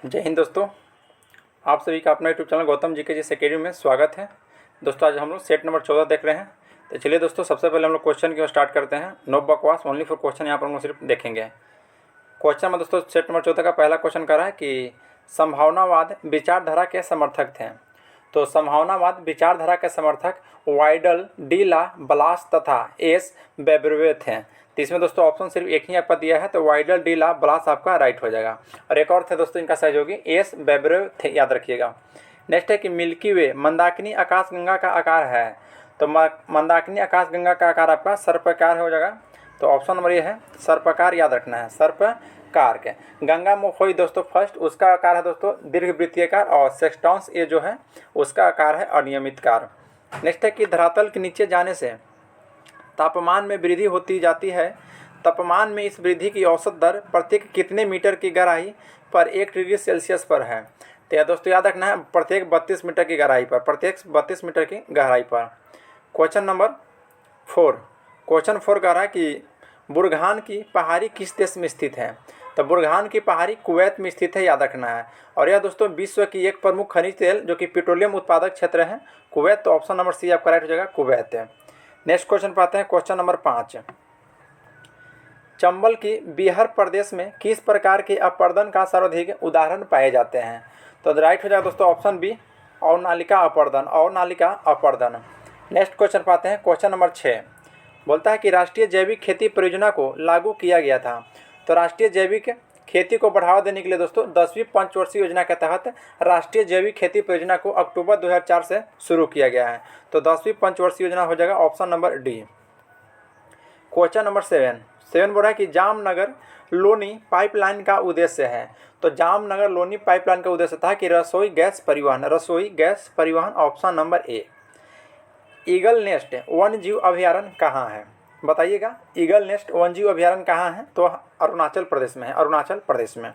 जय हिंद दोस्तों। आप सभी का अपना यूट्यूब चैनल गौतम जी के जिस अकेडमी में स्वागत है। दोस्तों आज हम लोग सेट नंबर 14 देख रहे हैं। तो चलिए दोस्तों, सबसे पहले हम लोग क्वेश्चन की ओर स्टार्ट करते हैं। नो बकवास, ओनली फॉर क्वेश्चन यहाँ पर हम लोग सिर्फ देखेंगे। क्वेश्चन में दोस्तों सेट नंबर 14 का पहला क्वेश्चन कर रहा है कि संभावनावाद विचारधारा के समर्थक थे। तो संभावनावाद विचारधारा के समर्थक वाइडल, डी ला ब्लास तथा एस बेब्रेवे थे। तो इसमें दोस्तों ऑप्शन सिर्फ एक ही आपका दिया है, तो वाइडल, डी ला ब्लास आपका राइट हो जाएगा। और एक और थे दोस्तों, इनका सहयोगी एस बेब्रेवे थे, याद रखिएगा। नेक्स्ट है कि मिल्की वे मंदाकिनी आकाशगंगा का आकार है। तो मंदाकिनी आकाशगंगा का आकार आपका सर्पाकार हो जाएगा। तो ऑप्शन नंबर ये है सर्पाकार, याद रखना है सर्पाकार के। गंगा मुखोई दोस्तों फर्स्ट, उसका आकार है दोस्तों दीर्घवृत्तीयकार, और सेक्सटाउंस ये जो है उसका आकार है अनियमितकार। नेक्स्ट है कि धरातल के नीचे जाने से तापमान में वृद्धि होती जाती है। तापमान में इस वृद्धि की औसत दर प्रत्येक कितने मीटर की गहराई पर 1 डिग्री सेल्सियस पर है। तो दोस्तों याद रखना है प्रत्येक 32 मीटर की गहराई पर, प्रत्येक 32 मीटर की गहराई पर। क्वेश्चन नंबर 4, क्वेश्चन 4 कह रहा है कि बुरहान की पहाड़ी किस देश में स्थित है। तो बुरहान की पहाड़ी कुवैत में स्थित है, याद रखना है। और यह दोस्तों विश्व की एक प्रमुख खनिज तेल जो कि पेट्रोलियम उत्पादक क्षेत्र है कुवैत। तो ऑप्शन नंबर सी आपका राइट हो जाएगा, कुवैत है। नेक्स्ट क्वेश्चन पर आते हैं, क्वेश्चन नंबर 5। चंबल की बिहार प्रदेश में किस प्रकार के अपर्दन का सर्वाधिक उदाहरण पाए जाते हैं। तो राइट हो जाएगा दोस्तों ऑप्शन बी, और नालिका अपर्दन, और नालिका अपर्दन। नेक्स्ट क्वेश्चन पर आते हैं, क्वेश्चन नंबर 6 बोलता है कि राष्ट्रीय जैविक खेती परियोजना को लागू किया गया था। तो राष्ट्रीय जैविक खेती को बढ़ावा देने के लिए दोस्तों 10वीं पंचवर्षीय योजना के तहत राष्ट्रीय जैविक खेती परियोजना को अक्टूबर 2004 से शुरू किया गया है। तो 10वीं पंचवर्षीय योजना हो जाएगा option number D. Question number 7 बोल रहा है कि जामनगर लोनी पाइपलाइन का उद्देश्य है। तो जामनगर लोनी पाइपलाइन का उद्देश्य था कि रसोई गैस परिवहन, ऑप्शन नंबर ए। ईगल नेस्ट वन्यजीव अभयारण्य कहाँ है, बताइएगा। ईगल नेस्ट वन्यजीव अभयारण्य कहाँ है, तो अरुणाचल प्रदेश में है, अरुणाचल प्रदेश में।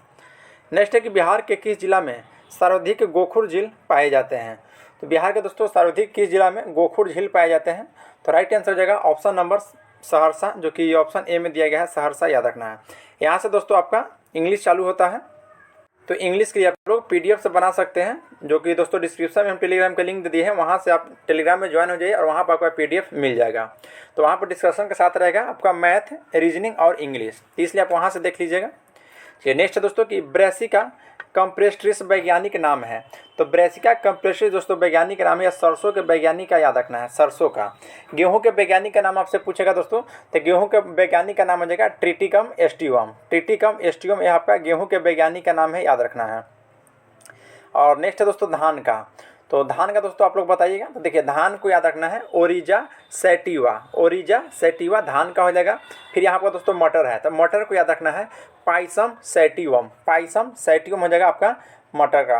नेक्स्ट है कि बिहार के किस जिला में सर्वाधिक गोखुर झील पाए जाते हैं। तो बिहार के दोस्तों सर्वाधिक किस जिला में गोखुर झील पाए जाते हैं। तो राइट आंसर हो जाएगा ऑप्शन नंबर सहरसा, जो कि ऑप्शन ए में दिया गया है, सहरसा, याद रखना है। यहाँ से दोस्तों आपका इंग्लिश चालू होता है। तो इंग्लिश के आप लोग पीडीएफ से बना सकते हैं, जो कि दोस्तों डिस्क्रिप्शन में हम टेलीग्राम का लिंक दे दिए हैं, वहाँ से आप टेलीग्राम में ज्वाइन हो जाइए और वहाँ पर आपका पीडीएफ मिल जाएगा। तो वहाँ पर डिस्कशन के साथ रहेगा आपका मैथ, रीजनिंग और इंग्लिश, इसलिए आप वहाँ से देख लीजिएगा। चलिए नेक्स्ट है दोस्तों कि ब्रेसिका कंप्रेस्ट्रिस वैज्ञानिक नाम है। तो ब्रेसिका कंप्रेस्ट्रिस दोस्तों वैज्ञानिक नाम है, या सरसों के वैज्ञानिक का याद रखना है, सरसों का। गेहूं के वैज्ञानिक का नाम आपसे पूछेगा दोस्तों, तो गेहूं के वैज्ञानिक का नाम हो जाएगा ट्रिटिकम एस्टिवम। ट्रिटिकम एस्टिवम यह आपका गेहूं के वैज्ञानिक का नाम है, याद रखना है। और नेक्स्ट है दोस्तों धान का। तो धान का दोस्तों आप लोग बताइएगा। तो देखिए धान को याद रखना है ओरिजा सैटिवा, ओरिजा सैटिवा धान का हो जाएगा। फिर यहाँ पर दोस्तों मटर है, तो मटर को याद रखना है पाइसम सैटिवम, पाइसम सैटिवम हो जाएगा आपका मटर का।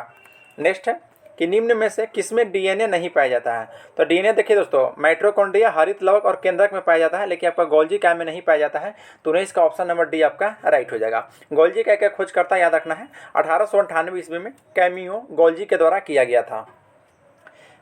नेक्स्ट है कि निम्न में से किसमें डीएनए नहीं पाया जाता है। तो डीएनए देखिए दोस्तों माइटोकॉन्ड्रिया, हरित लवक और केंद्रक में पाया जाता है, लेकिन आपका गोल्जी काय में नहीं पाया जाता है। तो नहीं, इसका ऑप्शन नंबर डी आपका राइट हो जाएगा। गोल्जी काय का खोज करता याद रखना है 1898 ईस्वी में कैमियो गोल्जी के द्वारा किया गया था।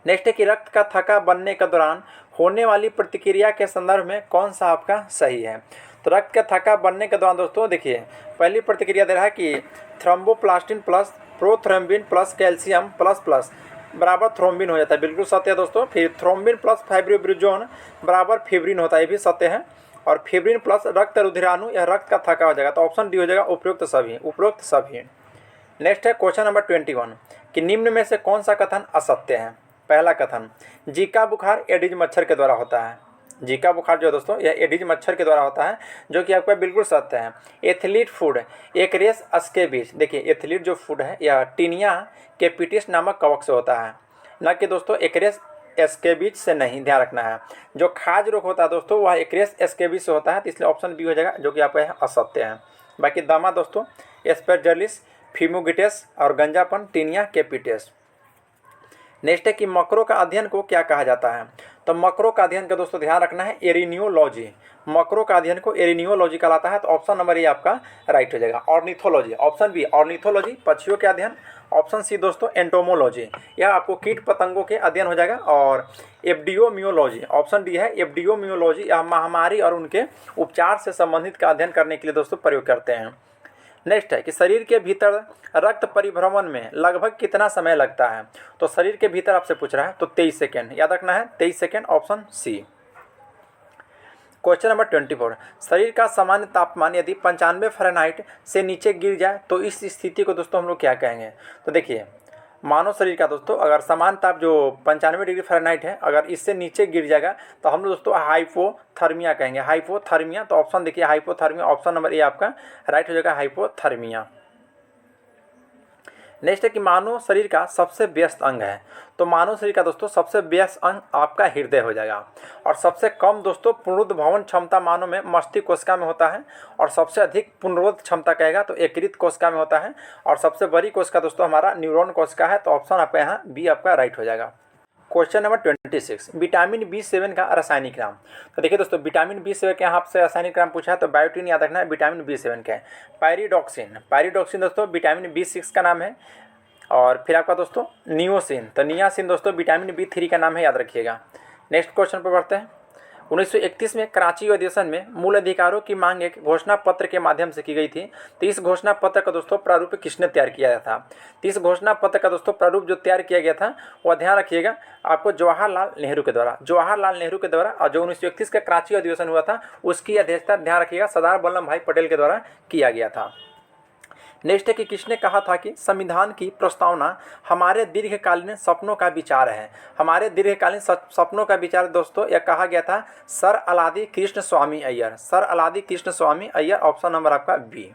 नेक्स्ट है कि रक्त का थक्का बनने के दौरान होने वाली प्रतिक्रिया के संदर्भ में कौन सा आपका सही है। तो रक्त का थक्का बनने के दौरान दोस्तों देखिए पहली प्रतिक्रिया दे रहा है कि thromboplastin plus prothrombin plus calcium plus plus बराबर थ्रोम्बिन हो जाता है, बिल्कुल सत्य है दोस्तों। फिर थ्रोम्बिन प्लस फाइब्रोब्रिजोन बराबर फिब्रिन होता है, ये भी सत्य है। और फिब्रिन प्लस रक्त रुधिराणु, यह रक्त का थक्का हो जाएगा। तो ऑप्शन डी हो जाएगा उपरोक्त सभी, उपरोक्त सभी। नेक्स्ट है क्वेश्चन नंबर 21 कि निम्न में से कौन सा कथन असत्य है। पहला कथन, जीका बुखार एडिज मच्छर के द्वारा होता है। जीका बुखार जो है दोस्तों यह एडिज मच्छर के द्वारा होता है, जो कि आपका बिल्कुल सत्य है। एथलीट फूड एकरेस स्केबिस, देखिए एथलीट जो फूड है यह टीनिया कैपिटिस नामक कवक से होता है, न कि दोस्तों एकरेस स्केबिस से नहीं, ध्यान रखना है। जो खाज रोग होता है दोस्तों वह एकरेस स्केबिस से होता है, तो इसलिए ऑप्शन बी हो जाएगा, जो कि आपका यह असत्य है। बाकी दमा दोस्तों एस्पेरजिलस फ्यूमिगेटस और गंजापन टीनिया कैपिटिस। नेक्स्ट है कि मकरों का अध्ययन को क्या कहा जाता है। तो मकरों का अध्ययन का दोस्तों ध्यान रखना है एरिनियोलॉजी, मकरों का अध्ययन को एरिनियोलॉजी कहलाता है। तो ऑप्शन नंबर ए आपका राइट हो जाएगा। ऑर्निथोलॉजी, ऑप्शन बी ऑर्निथोलॉजी पक्षियों के अध्ययन। ऑप्शन सी दोस्तों एंटोमोलॉजी, यह आपको कीट पतंगों के अध्ययन हो जाएगा। और एपिडेमियोलॉजी, ऑप्शन डी है एपिडेमियोलॉजी, यह महामारी और उनके उपचार से संबंधित का अध्ययन करने के लिए दोस्तों प्रयोग करते हैं। नेक्स्ट है कि शरीर के भीतर रक्त परिभ्रमण में लगभग कितना समय लगता है। तो शरीर के भीतर आपसे पूछ रहा है तो 23 सेकेंड, याद रखना है 23 second, option C. Question number 24, शरीर का सामान्य तापमान यदि 95 फ़ारेनहाइट से नीचे गिर जाए तो इस स्थिति को दोस्तों हम लोग क्या कहेंगे। तो देखिए मानव शरीर का दोस्तों अगर सामान्य ताप जो 95 डिग्री फ़ारेनहाइट है, अगर इससे नीचे गिर जाएगा तो हम लोग दोस्तों हाइपोथर्मिया कहेंगे, हाइपोथर्मिया। तो ऑप्शन देखिए हाइपोथर्मिया, ऑप्शन नंबर ए आपका राइट हो जाएगा, हाइपोथर्मिया। नेक्स्ट है कि मानव शरीर का सबसे व्यस्त अंग है। तो मानव शरीर का दोस्तों सबसे व्यस्त अंग आपका हृदय हो जाएगा। और सबसे कम दोस्तों पुनरुद्भवन क्षमता मानव में मस्तिष्क कोशिका में होता है, और सबसे अधिक पुनरुद्ध क्षमता कहेगा तो यकृत कोशिका में होता है, और सबसे बड़ी कोशिका दोस्तों हमारा न्यूरॉन कोशिका है। तो ऑप्शन आपका यहाँ बी आपका राइट हो जाएगा। क्वेश्चन नंबर 26, विटामिन B7 का रासायनिक नाम। तो देखिए दोस्तों विटामिन B7 के यहाँ आपसे रासायनिक नाम पूछा है तो बायोटिन याद रखना है, विटामिन B7 का है पायरिडॉक्सिन। पायरिडॉक्सिन दोस्तों विटामिन B6 का नाम है। और फिर आपका दोस्तों नियोसिन, तो नियासिन दोस्तों विटामिन B3 का नाम है, याद रखिएगा। नेक्स्ट क्वेश्चन पर बढ़ते हैं। 1931 में कराची अधिवेशन में मूल अधिकारों की मांग एक घोषणा पत्र के माध्यम से की गई थी। तो इस घोषणा पत्र का दोस्तों प्रारूप किसने तैयार किया था। तो इस घोषणा पत्र का दोस्तों प्रारूप जो तैयार किया गया था वह ध्यान रखिएगा आपको जवाहरलाल नेहरू के द्वारा, जवाहरलाल नेहरू के द्वारा। और जो 1931 का कराची अधिवेशन हुआ था उसकी अध्यक्षता ध्यान रखिएगा सरदार वल्लभ भाई पटेल के द्वारा किया गया था। नेक्स्ट है कि किसने कहा था कि संविधान की प्रस्तावना हमारे दीर्घकालीन सपनों का विचार है। हमारे दीर्घकालीन सपनों का विचार दोस्तों यह कहा गया था sir Alladi Krishnaswamy Iyer, sir Alladi Krishnaswamy Iyer, option number आपका B.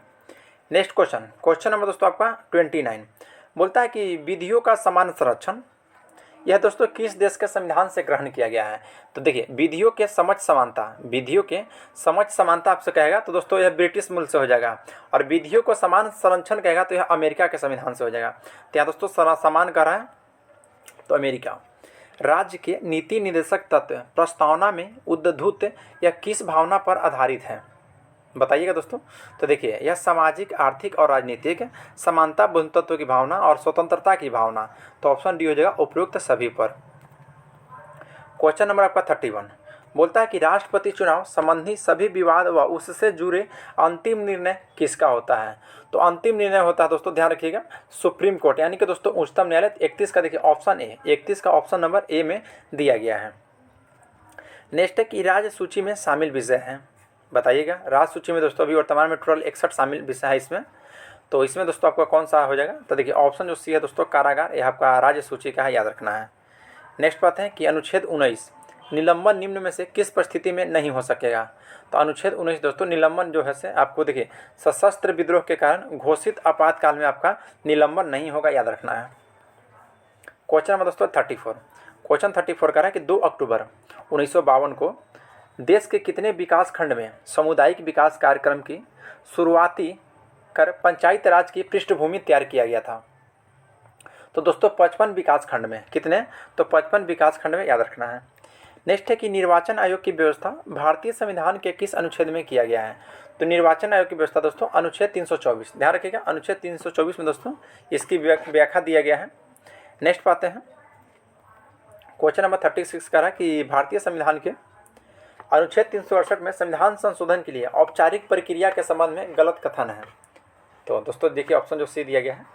Next question, question number दोस्तों आपका 29 बोलता है कि विधियों का समान संरक्षण यह दोस्तों किस देश के संविधान से ग्रहण किया गया है। तो देखिए विधियों के समझ समानता, विधियों के समझ समानता आपसे कहेगा तो दोस्तों यह ब्रिटिश मूल से हो जाएगा। और विधियों को समान संरक्षण कहेगा तो यह अमेरिका के संविधान से हो जाएगा। तो यहाँ दोस्तों समान कर रहा है तो अमेरिका। राज्य के नीति निर्देशक तत्व प्रस्तावना में उद्धृत यह किस भावना पर आधारित है, बताइएगा दोस्तों। तो देखिए यह सामाजिक, आर्थिक और राजनीतिक समानता, बंधुत्व की भावना और स्वतंत्रता की भावना। तो ऑप्शन डी हो जाएगा उपयुक्त सभी पर। क्वेश्चन नंबर आपका 31 बोलता है कि राष्ट्रपति चुनाव संबंधी सभी विवाद व उससे जुड़े अंतिम निर्णय किसका होता है। तो अंतिम निर्णय होता है दोस्तों ध्यान रखिएगा सुप्रीम कोर्ट, यानी कि दोस्तों उच्चतम न्यायालय। 31 का देखिए ऑप्शन ए, 31 का ऑप्शन नंबर ए में दिया गया है। नेक्स्ट है कि राज्य सूची में शामिल विषय हैं, बताइएगा। राज्य सूची में दोस्तों अभी वर्तमान में टोटल 61 शामिल विषय है इसमें। तो इसमें दोस्तों आपका कौन सा हो जाएगा। तो देखिए ऑप्शन जो सी है दोस्तों कारागार, यह आपका राज्य सूची का है, याद रखना है। नेक्स्ट बात है कि अनुच्छेद 19 निलंबन निम्न में से किस परिस्थिति में नहीं हो सकेगा। तो अनुच्छेद 19 दोस्तों निलंबन जो है से आपको देखिए सशस्त्र विद्रोह के कारण घोषित आपातकाल में आपका निलंबन नहीं होगा, याद रखना है। क्वेश्चन नंबर दोस्तों 34, क्वेश्चन 34 का है कि 2 अक्टूबर 1952 को देश के कितने विकास खंड में सामुदायिक विकास कार्यक्रम की शुरुआती कर पंचायत राज की पृष्ठभूमि तैयार किया गया था। तो दोस्तों 55 विकास खंड में, कितने, तो 55 विकास खंड में, याद रखना है। नेक्स्ट है कि निर्वाचन आयोग की व्यवस्था भारतीय संविधान के किस अनुच्छेद में किया गया है। तो निर्वाचन आयोग की व्यवस्था दोस्तों अनुच्छेद 324, ध्यान रखिएगा अनुच्छेद 324 में दोस्तों इसकी व्याख्या दिया गया है। नेक्स्ट पाते हैं क्वेश्चन नंबर 36 का है कि भारतीय संविधान के अनुच्छेद 368 में संविधान संशोधन के लिए औपचारिक प्रक्रिया के संबंध में गलत कथन है। तो दोस्तों देखिए ऑप्शन जो सी दिया गया है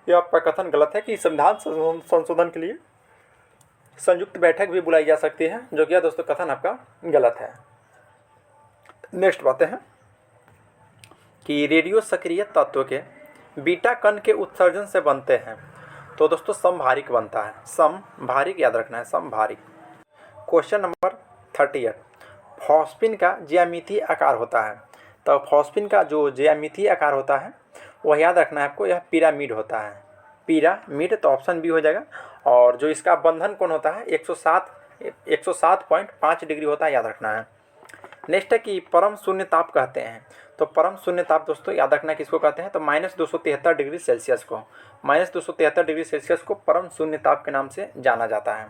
यह आपका कथन गलत है कि संविधान संशोधन के लिए संयुक्त बैठक भी बुलाई जा सकती है, जो कि दोस्तों कथन आपका गलत है। नेक्स्ट बातें हैं कि रेडियो सक्रिय तत्व के बीटा कण के उत्सर्जन से बनते हैं। तो दोस्तों समभारिक बनता है, समभारिक, याद रखना है समभारिक। क्वेश्चन नंबर 38 फॉस्फिन का ज्यामितीय आकार होता है। तो फॉस्फिन का जो ज्यामितीय आकार होता है वह याद रखना है आपको, यह पिरामिड होता है, पिरामिड। तो ऑप्शन बी हो जाएगा। और जो इसका बंधन कोण होता है 107.5 डिग्री होता है, याद रखना है। नेक्स्ट है कि परम शून्य ताप कहते हैं। तो परम शून्य ताप दोस्तों याद रखना किसको कहते हैं, तो -273 डिग्री सेल्सियस को, -273 डिग्री सेल्सियस को परम शून्य ताप के नाम से जाना जाता है।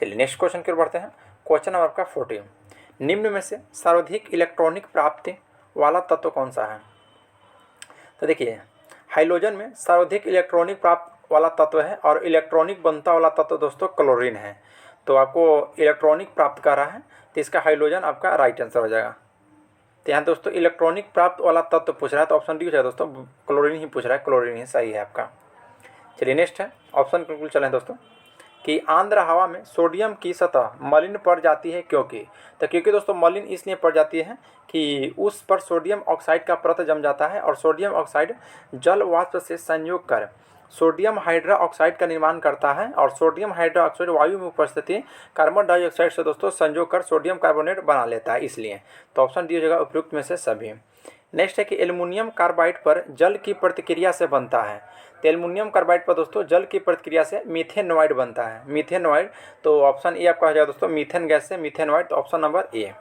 चलिए नेक्स्ट क्वेश्चन की ओर बढ़ते हैं। क्वेश्चन नंबर आपका 40 निम्न में से सर्वाधिक इलेक्ट्रॉनिक प्राप्ति वाला तत्व कौन सा है। तो देखिए हाइड्रोजन में सर्वाधिक इलेक्ट्रॉनिक प्राप्त वाला तत्व है और इलेक्ट्रॉनिक बनता वाला तत्व दोस्तों क्लोरीन है। तो आपको इलेक्ट्रॉनिक प्राप्त कर रहा है तो इसका हाइड्रोजन आपका राइट आंसर हो जाएगा। तो यहाँ दोस्तों इलेक्ट्रॉनिक प्राप्त वाला तत्व पूछ रहा है, तो ऑप्शन डी हो जाएगा दोस्तों, क्लोरीन ही पूछ रहा है, क्लोरीन ही सही है आपका। चलिए नेक्स्ट है ऑप्शन बिल्कुल चलें दोस्तों कि आर्द्र हवा में सोडियम की सतह मलिन पड़ जाती है क्योंकि, तो क्योंकि दोस्तों मलिन इसलिए पड़ जाती है कि उस पर सोडियम ऑक्साइड का परत जम जाता है और सोडियम ऑक्साइड जल वाष्प से संयोग कर सोडियम हाइड्रा ऑक्साइड का निर्माण करता है और सोडियम हाइड्रा ऑक्साइड वायु में उपस्थिति कार्बन डाइऑक्साइड से दोस्तों संयोग कर सोडियम कार्बोनेट बना लेता है, इसलिए तो ऑप्शन डी हो जाएगा उपयुक्त में से सभी। नेक्स्ट है कि एल्युमिनियम कार्बाइड पर जल की प्रतिक्रिया से बनता है, तो एल्युमिनियम कार्बाइड पर दोस्तों जल की प्रतिक्रिया से मीथेनॉइड बनता है, मीथेनॉइड, तो ऑप्शन ए आपका हो जाएगा दोस्तों, मीथेन गैस से मीथेनॉइड, तो ऑप्शन नंबर ए।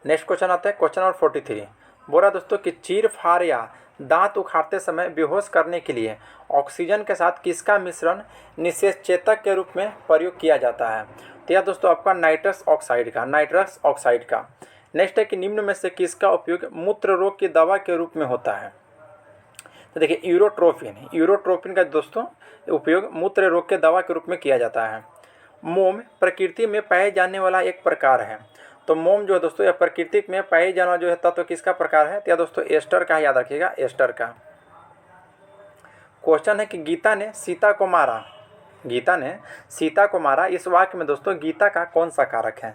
नेक्स्ट क्वेश्चन आता है क्वेश्चन नंबर 43, बोल रहा दोस्तों कि चीर फाड़ या दांत उखाड़ते समय बेहोश करने के लिए ऑक्सीजन के साथ किसका मिश्रण निषेचेतक के रूप में प्रयोग किया जाता है, तो यह दोस्तों आपका नाइट्रस ऑक्साइड का। नेक्स्ट है कि निम्न में से किसका उपयोग मूत्र रोग की दवा के रूप में होता है, तो देखिए यूरोट्रोपिन का दोस्तों उपयोग मूत्र रोग के दवा के रूप में किया जाता है। मोम प्रकृति में पाए जाने वाला एक प्रकार है, तो मोम जो है दोस्तों यह प्रकृति में पाए जाने वाला जो है तत्व किसका प्रकार है, तो यह दोस्तों एस्टर का, याद रखिएगा एस्टर का। क्वेश्चन है कि गीता ने सीता को मारा, इस वाक्य में दोस्तों गीता का कौन सा कारक है,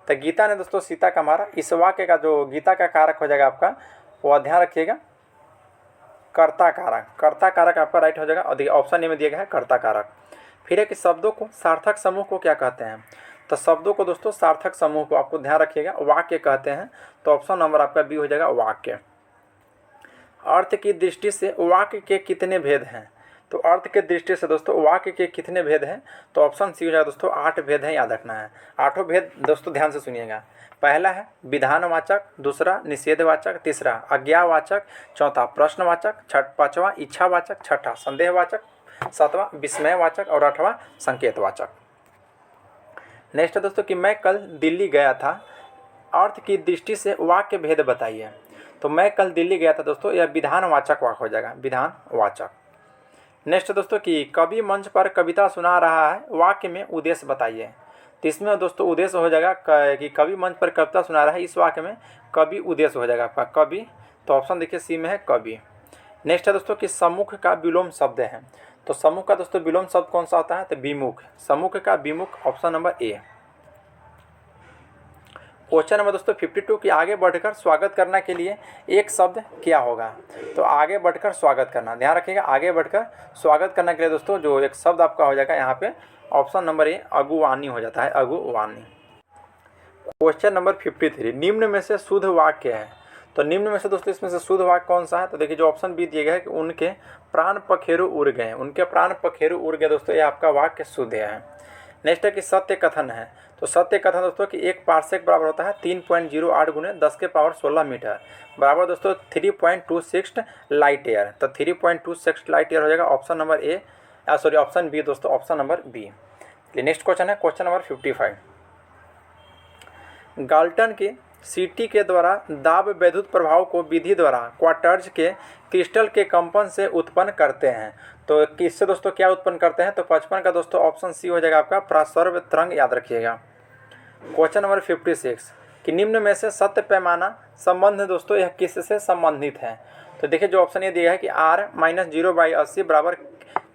तो गीता ने दोस्तों सीता का मारा, इस वाक्य का जो गीता का कारक हो जाएगा आपका, वो ध्यान रखिएगा कर्ता कारक आपका राइट हो जाएगा, और ऑप्शन ए में दिया गया है कर्ता कारक। फिर है कि शब्दों को सार्थक समूह को क्या कहते हैं, तो शब्दों को दोस्तों सार्थक समूह को आपको ध्यान रखिएगा वाक्य कहते हैं, तो ऑप्शन नंबर आपका बी हो जाएगा वाक्य। अर्थ की दृष्टि से वाक्य के कितने भेद हैं, तो अर्थ के दृष्टि से दोस्तों वाक्य के कितने भेद हैं, तो ऑप्शन सी हो जाएगा दोस्तों 8 भेद हैं, याद रखना है। 8 भेद दोस्तों ध्यान से सुनिएगा। पहला है विधानवाचक, दूसरा निषेधवाचक, तीसरा आज्ञावाचक, चौथा प्रश्नवाचक, पाँचवा इच्छावाचक, छठा संदेहवाचक, सातवां विस्मयवाचक और 8वां संकेतवाचक। नेक्स्ट है दोस्तों कि मैं कल दिल्ली गया था, अर्थ की दृष्टि से वाक्य भेद बताइए, तो मैं कल दिल्ली गया था दोस्तों यह विधानवाचक वाक्य हो जाएगा, विधानवाचक। नेक्स्ट दोस्तों कि कवि मंच पर कविता सुना रहा है, वाक्य में उद्देश्य बताइए, तो इसमें दोस्तों उद्देश्य हो जाएगा कि कवि मंच पर कविता सुना रहा है, इस वाक्य में कवि उद्देश्य हो जाएगा आपका कवि, तो ऑप्शन देखिए सी में है कवि। नेक्स्ट है दोस्तों कि सम्मुख का विलोम शब्द है, तो सम्मुख का दोस्तों विलोम शब्द कौन सा होता है, तो विमुख, सम्मुख का विमुख, ऑप्शन नंबर ए। क्वेश्चन नंबर दोस्तों 52 कि आगे बढ़कर स्वागत करने के लिए एक शब्द क्या होगा, तो आगे बढ़कर स्वागत करना, ध्यान रखिएगा आगे बढ़कर स्वागत करने के लिए दोस्तों जो एक शब्द आपका हो जाएगा यहाँ पे ऑप्शन नंबर ए अगुवानी हो जाता है, अगुवानी। क्वेश्चन नंबर 53 निम्न में से शुद्ध वाक्य है, तो निम्न में से दोस्तों इसमें से शुद्ध वाक्य कौन सा है, तो देखिए जो ऑप्शन बी दिया गया है कि उनके प्राण पखेरु उड़ गए, उनके प्राण पखेरु उड़ गए दोस्तों, ये आपका वाक्य शुद्ध है। नेक्स्ट है कि सत्य कथन है, तो सत्य कथन दोस्तों कि एक पार्सेक बराबर होता है 3.08 गुने 10⁻16 मीटर बराबर दोस्तों 3.26 लाइट ईयर, तो 3.26 लाइट ईयर हो जाएगा option number A, sorry option B दोस्तों, option number B. Next question है क्वेश्चन नंबर 55 गाल्टन के सीटी के द्वारा दाब वैद्युत प्रभाव को विधि द्वारा क्वार्टर्ज के क्रिस्टल के कंपन से उत्पन्न करते हैं, तो किससे दोस्तों क्या उत्पन्न करते हैं, तो 55 का दोस्तों ऑप्शन सी हो जाएगा आपका प्रासर्व तरंग, याद रखिएगा। क्वेश्चन नंबर 56 कि निम्न में से सत्य पैमाना संबंध दोस्तों यह किससे संबंधित है, तो देखिए जो ऑप्शन ये दिया है कि R-0/80 बराबर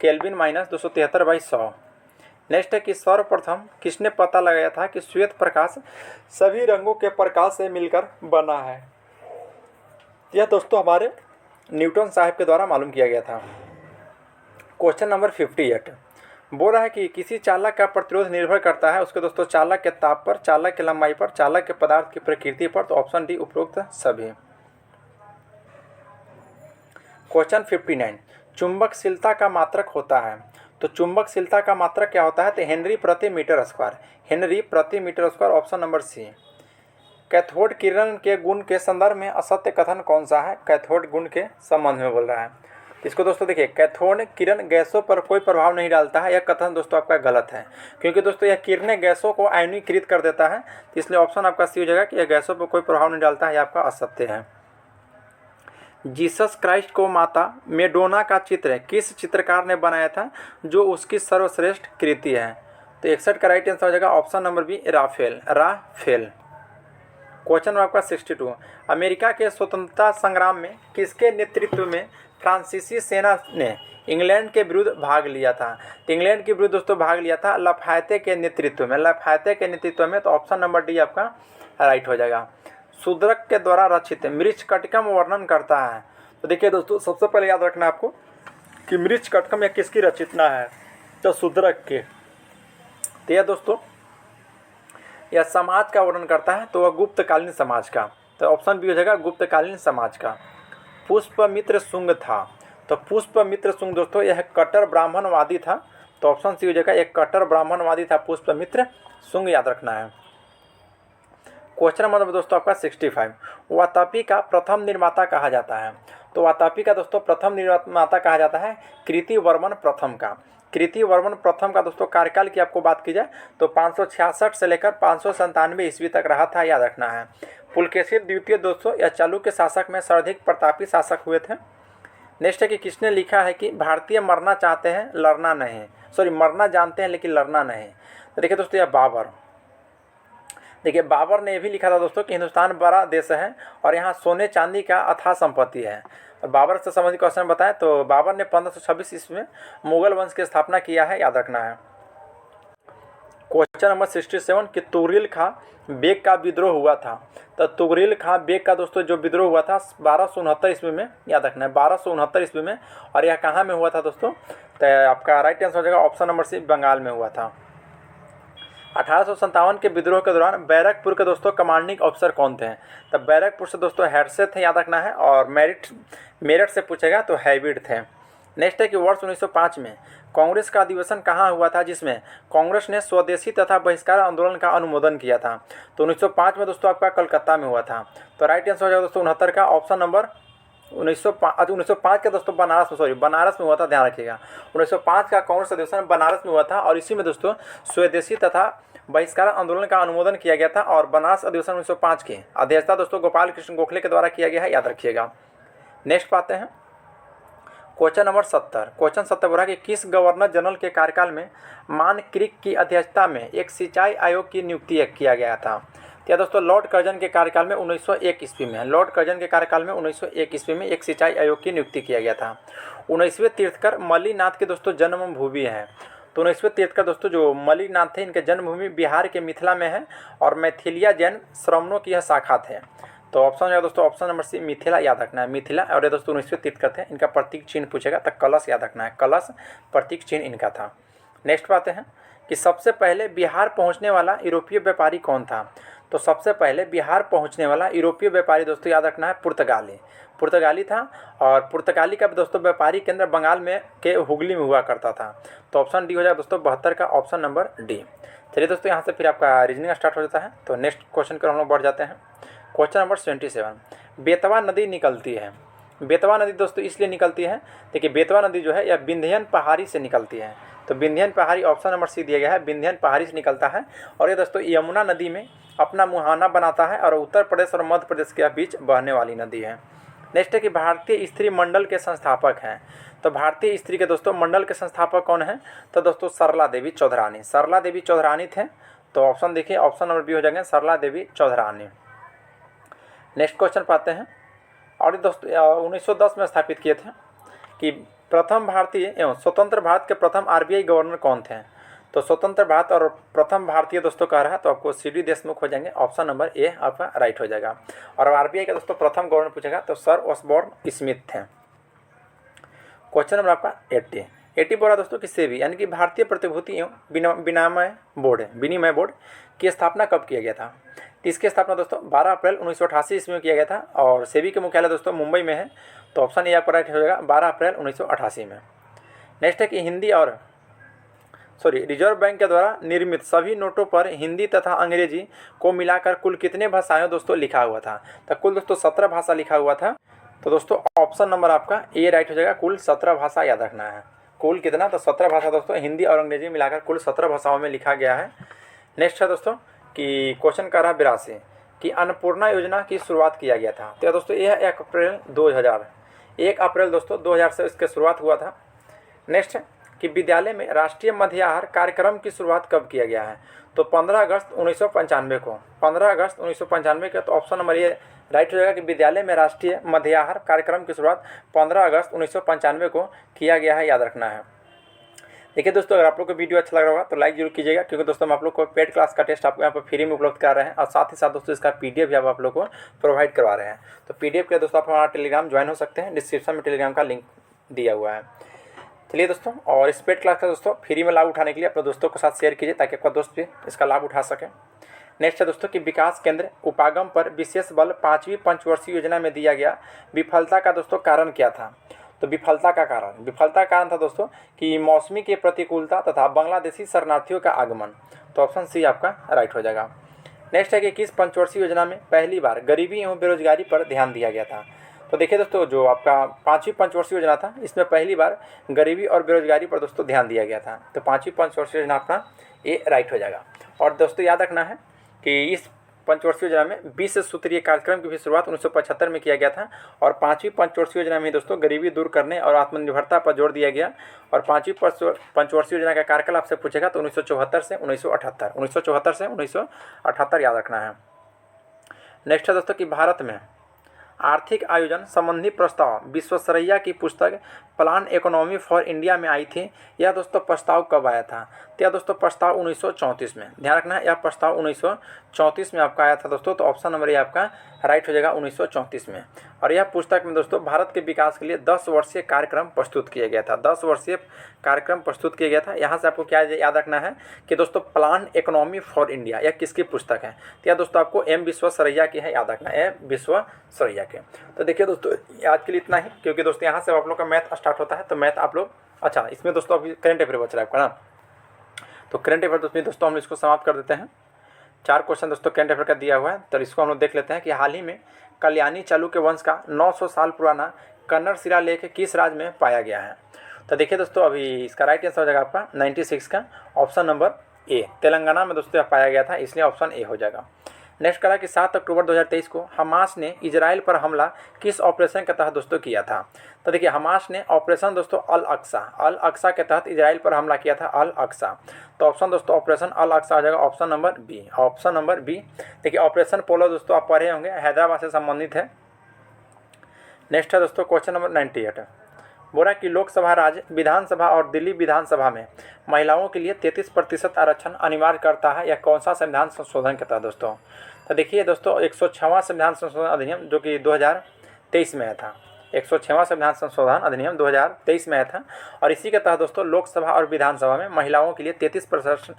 केल्विन -273/100। नेक्स्ट है कि सर्वप्रथम किसने पता लगाया था कि श्वेत प्रकाश सभी रंगों के प्रकाश से मिलकर बना है, यह दोस्तों हमारे न्यूटन साहब के द्वारा मालूम किया गया था। क्वेश्चन नंबर 58 बोल रहा है कि किसी चालक का प्रतिरोध निर्भर करता है उसके दोस्तों चालक के ताप पर, चालक की लंबाई पर, चालक के पदार्थ की प्रकृति पर, तो ऑप्शन डी उपरोक्त सभी। क्वेश्चन 59 चुंबकशीलता का मात्रक होता है, तो चुंबकशीलता का मात्रक क्या होता है, तो हेनरी प्रति मीटर स्क्वायर, हेनरी प्रति metre square, option number C. कैथोड किरण के गुण के संदर्भ में असत्य कथन कौन सा है, कैथोड गुण के संबंध में बोल रहा है, इसको दोस्तों देखिए कैथोड किरण गैसों पर कोई प्रभाव नहीं डालता है, यह कथन दोस्तों आपका गलत है, क्योंकि दोस्तों यह किरणें गैसों को आयनीकृत कर देता है, इसलिए ऑप्शन आपका सी हो जाएगा कि यह गैसों पर कोई प्रभाव नहीं डालता है, यह आपका असत्य है। जीसस क्राइस्ट को माता मेडोना का चित्र किस चित्रकार ने बनाया था जो उसकी सर्वश्रेष्ठ कृति है, तो 61 का राइट आंसर हो जाएगा option number B Rafale. Question number आपका 62, अमेरिका के स्वतंत्रता संग्राम में किसके नेतृत्व में फ्रांसीसी सेना ने इंग्लैंड के विरुद्ध भाग लिया था? तो इंग्लैंड के विरुद्ध दोस्तों भाग लिया था लाफायते के नेतृत्व में, लाफायते के नेतृत्व में। तो ऑप्शन नंबर डी आपका राइट हो जाएगा। शूद्रक के द्वारा रचित मृच्छकटिकम वर्णन करता है। तो देखिए दोस्तों, सबसे पहले याद रखना है आपको कि मृच्छकटिकम यह किसकी रचना है? तो शूद्रक के। तो यह दोस्तों यह समाज का वर्णन करता है, तो वह गुप्तकालीन समाज का। तो ऑप्शन बी हो जाएगा गुप्तकालीन समाज का। पुष्पमित्र शुंग था। तो पुष्पमित्र शुंग दोस्तों यह कट्टर ब्राह्मणवादी था। तो ऑप्शन सी हो जाएगा, एक कट्टर ब्राह्मणवादी था पुष्पमित्र शुंग, याद रखना है। क्वेश्चन नंबर दोस्तों आपका 65, वातापी का प्रथम निर्माता कहा जाता है? तो वातापी का दोस्तों प्रथम निर्माता कहा जाता है कृतिवर्मन प्रथम का। कृतिवर्मन प्रथम का दोस्तों कार्यकाल की आपको बात की जाए तो 566 से लेकर 597 ईस्वी तक रहा था, याद रखना है। पुलकेशी द्वितीय दोस्तों यह चालुक्य शासक में सर्वाधिक प्रतापी शासक हुए थे। नेक्स्ट है कि किसने लिखा है कि भारतीय मरना चाहते हैं लड़ना नहीं, मरना जानते हैं लेकिन लड़ना नहीं? तो देखिए दोस्तों, यह बाबर। देखिए बाबर ने यह भी लिखा था दोस्तों कि हिंदुस्तान बड़ा देश है और यहाँ सोने चांदी का अथाह संपत्ति है। और बाबर से संबंधित क्वेश्चन बताएं तो बाबर ने 1526 ईस्वी में मुगल वंश की स्थापना किया है, याद रखना है। क्वेश्चन नंबर 67 कि तुगरिल खां बेग का विद्रोह हुआ था। तो तुगरिल खां बेग का दोस्तों जो विद्रोह हुआ था 1269 ईस्वी में, याद रखना है 1269 ईस्वी में। और यह कहाँ में हुआ था दोस्तों? तो आपका राइट आंसर हो जाएगा ऑप्शन नंबर सी, बंगाल में हुआ था। 1857 के विद्रोह के दौरान बैरकपुर के दोस्तों कमांडिंग ऑफिसर कौन थे? तो बैरकपुर से दोस्तों हेडसे थे, याद रखना है। और मेरठ से पूछेगा तो हैविड थे। नेक्स्ट है कि वर्ष 1905 में कांग्रेस का अधिवेशन कहाँ हुआ था जिसमें कांग्रेस ने स्वदेशी तथा बहिष्कार आंदोलन का अनुमोदन किया था? तो 1905 में दोस्तों आपका कलकत्ता में हुआ था। तो राइट आंसर हो जाएगा दोस्तों 69 का ऑप्शन नंबर 1905 का दोस्तों बनारस में हुआ था, ध्यान रखिएगा। 1905 का कांग्रेस अधिवेशन बनारस में हुआ था और इसी में दोस्तों स्वदेशी तथा बहिष्कार आंदोलन का अनुमोदन किया गया था। और बनारस अधिवेशन 1905 की अध्यक्षता दोस्तों गोपाल कृष्ण गोखले के द्वारा किया गया है, याद रखिएगा। नेक्स्ट पाते हैं क्वेश्चन नंबर 70। क्वेश्चन 70 बोला कि किस गवर्नर जनरल के कार्यकाल में मान क्रिक की अध्यक्षता में एक सिंचाई आयोग की नियुक्ति किया गया था? क्या दोस्तों लॉर्ड कर्जन के कार्यकाल में 1901 ईस्वी में, लॉर्ड कर्जन के कार्यकाल में 1901 ईस्वी में एक सिंचाई आयोग की नियुक्ति किया गया था। 19वें तीर्थकर मल्लीनाथ के दोस्तों जन्मभूमि है। तो 19वें तीर्थकर दोस्तों जो मल्लीनाथ थे इनके जन्मभूमि बिहार के मिथिला में है और मैथिलिया जैन श्रमणों की यह शाखा थे। तो ऑप्शन है दोस्तों ऑप्शन नंबर सी, मिथिला, याद रखना है मिथिला। और ये दोस्तों 19वें तीर्थकर थे। इनका प्रतीक चिन्ह पूछेगा तो कलश, याद रखना है कलश प्रतीक चिन्ह इनका था। नेक्स्ट पाते हैं कि सबसे पहले बिहार पहुंचने वाला यूरोपीय व्यापारी कौन था? तो सबसे पहले बिहार पहुंचने वाला यूरोपीय व्यापारी दोस्तों याद रखना है पुर्तगाली था। और पुर्तगाली का दोस्तों व्यापारी केंद्र बंगाल में के हुगली में हुआ करता था। तो ऑप्शन डी हो जाएगा दोस्तों 72 का ऑप्शन नंबर डी। चलिए दोस्तों, यहाँ से फिर आपका रीजनिंग स्टार्ट हो जाता है। तो नेक्स्ट क्वेश्चन पर हम लोग बढ़ जाते हैं। क्वेश्चन नंबर 27, बेतवा नदी निकलती है। बेतवा नदी दोस्तों इसलिए निकलती है, देखिए बेतवा नदी जो है यह विंध्यन पहाड़ी से निकलती है। तो विंध्यन पहाड़ी ऑप्शन नंबर सी दिया गया है, विंध्यन पहाड़ी से निकलता है। और ये दोस्तों यमुना नदी में अपना मुहाना बनाता है और उत्तर प्रदेश और मध्य प्रदेश के बीच बहने वाली नदी है। नेक्स्ट है कि भारतीय स्त्री मंडल के संस्थापक हैं। तो भारतीय स्त्री के दोस्तों मंडल के संस्थापक कौन है? तो दोस्तों सरला देवी चौधरानी थे। तो ऑप्शन देखिए ऑप्शन नंबर बी हो जाएंगे सरला देवी चौधरानी। नेक्स्ट क्वेश्चन पाते हैं। और दोस्तों 1910 में स्थापित किए थे कि प्रथम भारतीय एवं स्वतंत्र भारत के प्रथम आरबीआई गवर्नर कौन थे? तो स्वतंत्र भारत और प्रथम भारतीय दोस्तों कह रहा है तो आपको सीडी देशमुख हो जाएंगे, ऑप्शन नंबर ए आपका राइट हो जाएगा। और आरबीआई का दोस्तों प्रथम गवर्नर पूछेगा तो सर ऑसबोर्न स्मिथ थे। क्वेश्चन नंबर आपका 80 बोला दोस्तों कि सेबी यानी कि भारतीय प्रतिभूति एवं विनिमय बोर्ड की स्थापना कब किया गया था? तो इसकी स्थापना दोस्तों 12 अप्रैल 1988 ईस्वी में किया गया था और सेबी के मुख्यालय दोस्तों मुंबई में है। तो ऑप्शन ए आपका राइट हो जाएगा 12 अप्रैल 1988 में। नेक्स्ट है कि रिजर्व बैंक के द्वारा निर्मित सभी नोटों पर हिंदी तथा अंग्रेजी को मिलाकर कुल कितने भाषाएं दोस्तों लिखा हुआ था? तो कुल दोस्तों 17 भाषा लिखा हुआ था। तो दोस्तों ऑप्शन नंबर आपका ए राइट हो जाएगा, कुल 17 भाषा, याद रखना है। कुल कितना? तो 17 भाषा दोस्तों हिंदी और अंग्रेजी मिलाकर कुल 17 भाषाओं में लिखा गया है। नेक्स्ट है दोस्तों कि क्वेश्चन कर रहा 82 कि अन्नपूर्णा योजना की शुरुआत किया गया था। तो दोस्तों यह 1 अप्रैल दोस्तों 2000 से इसकी शुरुआत हुआ था। नेक्स्ट है कि विद्यालय में राष्ट्रीय मध्याह्न कार्यक्रम की शुरुआत कब किया गया है? तो 15 अगस्त 1995 को, 15 अगस्त 1995 के। तो ऑप्शन नंबर ये राइट हो जाएगा कि विद्यालय में राष्ट्रीय मध्याह्न कार्यक्रम की शुरुआत 15 अगस्त 1995 को किया गया है, याद रखना है। देखिए दोस्तों, अगर आप लोग को वीडियो अच्छा लग रहा होगा तो लाइक जरूर कीजिएगा, क्योंकि दोस्तों हम आप लोग को पेड क्लास का टेस्ट आपको यहाँ पर फ्री में उपलब्ध करा रहे हैं, और साथ ही साथ दोस्तों इसका पीडीएफ भी आप लोग को प्रोवाइड करवा रहे हैं। तो पीडीएफ के लिए दोस्तों आप हमारा टेलीग्राम ज्वाइन हो सकते हैं, डिस्क्रिप्शन में टेलीग्राम का लिंक दिया हुआ है। चलिए दोस्तों, और इस पेड क्लास का दोस्तों फ्री में लाभ उठाने के लिए अपने दोस्तों के साथ शेयर कीजिए, ताकि आपका दोस्त भी इसका लाभ उठा सके। नेक्स्ट है दोस्तों कि विकास केंद्र उपागम पर विशेष बल 5वीं पंचवर्षीय योजना में दिया गया विफलता का दोस्तों कारण क्या था? तो विफलता का कारण था दोस्तों कि मौसमी की प्रतिकूलता तथा बांग्लादेशी शरणार्थियों का आगमन। तो ऑप्शन सी आपका राइट हो जाएगा। नेक्स्ट है कि किस पंचवर्षीय योजना में पहली बार गरीबी एवं बेरोजगारी पर ध्यान दिया गया था? तो देखिए दोस्तों, जो आपका 5वीं पंचवर्षीय योजना था, इसमें पहली बार गरीबी और बेरोजगारी पर दोस्तों ध्यान दिया गया था। तो 5वीं पंचवर्षीय योजना अपना ये राइट हो जाएगा। और दोस्तों याद रखना है कि इस पंचवर्षीय योजना में 20 सूत्रीय कार्यक्रम की भी शुरुआत 1975 में किया गया था, और 5वीं पंचवर्षीय योजना में दोस्तों गरीबी दूर करने और आत्मनिर्भरता पर जोर दिया गया। और 5वीं पंचवर्षीय योजना का कार्यकाल आपसे पूछेगा तो 1974 से 1978 याद रखना है। नेक्स्ट है दोस्तों कि भारत में आर्थिक आयोजन संबंधी प्रस्ताव विश्वेश्वरैया की पुस्तक प्लान इकोनॉमी फॉर इंडिया में आई थी। यह दोस्तों प्रस्ताव कब आया था? तो यह दोस्तों प्रस्ताव 1934 में, ध्यान रखना है, यह प्रस्ताव 1934 में आपका आया था दोस्तों। तो ऑप्शन नंबर ये आपका राइट हो जाएगा 1934 में। और यह पुस्तक में दोस्तों भारत के विकास के लिए 10 वर्षीय कार्यक्रम प्रस्तुत किया गया था, 10 वर्षीय कार्यक्रम प्रस्तुत किया गया था। यहाँ से आपको क्या याद रखना है कि दोस्तों प्लान इकोनॉमी फॉर इंडिया यह किसकी पुस्तक है? तो यह दोस्तों आपको एम विश्वेश्वरैया की है, याद रखना है, एम विश्वेश्वरैया के। तो देखिए दोस्तों, आज के लिए इतना ही, क्योंकि दोस्तों यहाँ से आप लोग का मैथ स्टार्ट होता है। तो मैथ आप लोग, अच्छा इसमें दोस्तों अभी करंट अफेयर बच रहा है आपका ना, तो करंट अफेयर दोस्तों हम इसको समाप्त कर देते हैं। 4 क्वेश्चन दोस्तों करंट अफेयर का दिया हुआ है, तो इसको हम लोग देख लेते हैं कि हाल ही में कल्याणी चालुक्य वंश का 900 साल पुराना कन्नड़ शिलालेख किस राज्य में पाया गया है? तो देखिए दोस्तों, अभी इसका राइट आंसर हो जाएगा आपका 96 का ऑप्शन नंबर ए, तेलंगाना में दोस्तों पाया गया था, इसलिए ऑप्शन ए हो जाएगा। नेक्स्ट करा कि 7 अक्टूबर 2023 को हमास ने इजराइल पर हमला किस ऑपरेशन के तहत दोस्तों किया था? तो देखिए, हमास ने ऑपरेशन दोस्तों अल अक्सा के तहत इजराइल पर हमला किया था, अल अक्सा। तो ऑप्शन दोस्तों ऑपरेशन अल अक्सा हो जाएगा option number B, option number B. देखिए, ऑपरेशन पोलो दोस्तों आप पढ़े होंगे, हैदराबाद से संबंधित है। नेक्स्ट है दोस्तों क्वेश्चन नंबर 98, बोला कि लोकसभा, राज्य विधानसभा और दिल्ली विधानसभा में महिलाओं के लिए 33% आरक्षण अनिवार्य करता है, यह कौन सा संविधान संशोधन के तहत दोस्तों? तो देखिए दोस्तों, 106वां संविधान संशोधन अधिनियम जो कि 2023 में आया था, 106वां संविधान संशोधन अधिनियम 2023 में आया था। और इसी के तहत दोस्तों लोकसभा और विधानसभा में महिलाओं के लिए 33%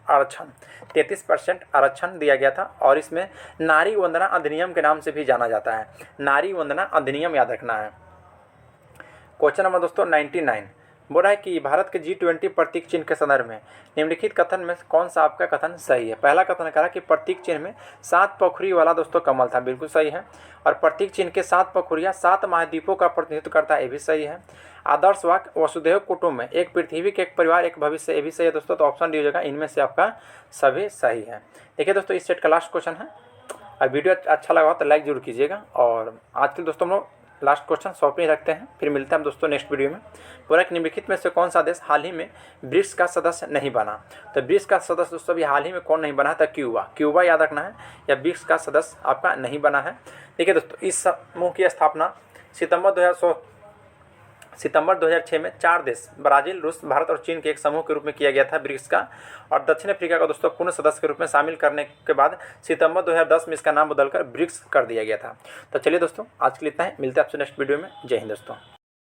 आरक्षण दिया गया था, और इसमें नारी वंदना अधिनियम के नाम से भी जाना जाता है, नारी वंदना अधिनियम, याद रखना है। क्वेश्चन नंबर दोस्तों 99, बोला है कि भारत के G20 प्रतीक चिन्ह के संदर्भ में निम्नलिखित कथन में कौन सा आपका कथन सही है? पहला कथन करा कि प्रतीक चिन्ह में 7 पोखरी वाला दोस्तों कमल था, बिल्कुल सही है। और प्रतीक चिन्ह के 7 पोखरियाँ 7 महाद्वीपों का प्रतिनिधित्व करता है, ये भी सही है। आदर्श वाक्य वसुधैव कुटुंब में एक पृथ्वी के एक परिवार एक भविष्य, ये भी सही है दोस्तों। तो ऑप्शन डी हो जाएगा, इनमें से आपका सभी सही है। देखिए दोस्तों, इस सेट का लास्ट क्वेश्चन है, और वीडियो अच्छा लगा तो लाइक जरूर कीजिएगा। और आज के दोस्तों हम लोग लास्ट क्वेश्चन सॉल्व नहीं रखते हैं, फिर मिलते हैं हम दोस्तों नेक्स्ट वीडियो में। पूरा निम्नलिखित में से कौन सा देश हाल ही में ब्रिक्स का सदस्य नहीं बना? तो ब्रिक्स का सदस्य दोस्तों अभी हाल ही में कौन नहीं बना था? क्यूबा याद रखना है, या ब्रिक्स का सदस्य आपका नहीं बना है। देखिए दोस्तों, इस समूह की स्थापना सितंबर 2006 में 4 देश ब्राज़ील, रूस, भारत और चीन के एक समूह के रूप में किया गया था ब्रिक्स का। और दक्षिण अफ्रीका को दोस्तों पूर्ण सदस्य के रूप में शामिल करने के बाद सितंबर 2010 में इसका नाम बदलकर ब्रिक्स कर दिया गया था। तो चलिए दोस्तों, आज के लिए इतना ही, मिलते हैं आपसे नेक्स्ट वीडियो में। जय हिंद दोस्तों।